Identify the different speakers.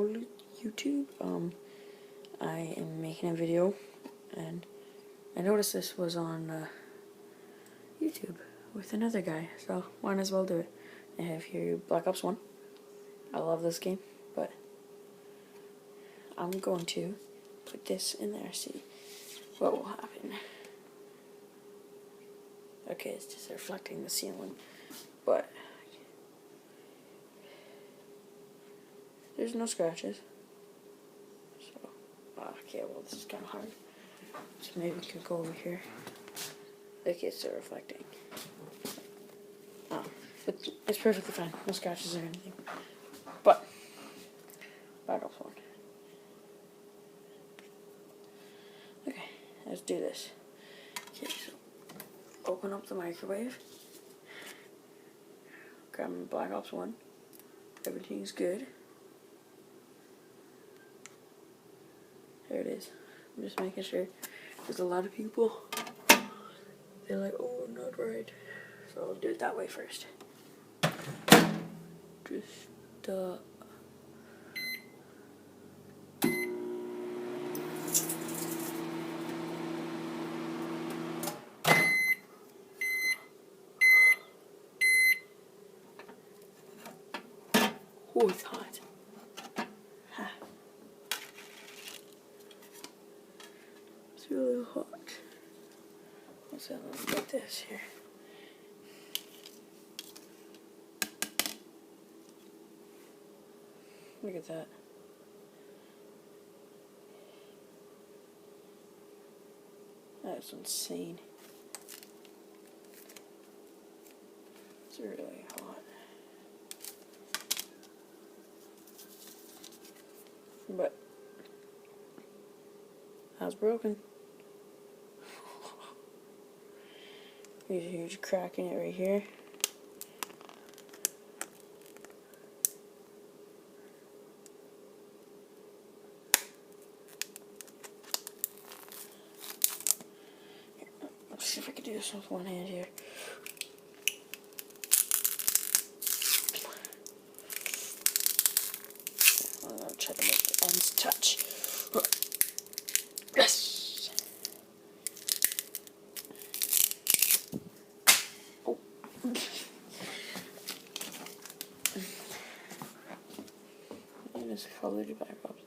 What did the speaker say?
Speaker 1: Hello YouTube. I am making a video, and I noticed this was on YouTube with another guy, so might as well do it. I have here Black Ops 1. I love this game, but I'm going to put this in there, see what will happen. Okay, it's just reflecting the ceiling, but there's no scratches. So, okay, well this is kind of hard. So maybe we could go over here. Okay, it's still reflecting. Oh, but it's perfectly fine. No scratches or anything. But, Battlefield. Okay, let's do this. Okay, so open up the microwave. Grab my Black Ops 1. Everything's good. There it is. I'm just making sure. There's a lot of people. They're like, oh, not right. So I'll do it that way first. Just, oh, it's hot. Ha. It's really hot. Let's get this here. Look at that. That's insane. It's really hot. But that's broken. There's a huge crack in it right here. Let's see if I can do this with one hand here. I'm gonna try to make the ends touch. Yes! Oh. It is colored Black Ops.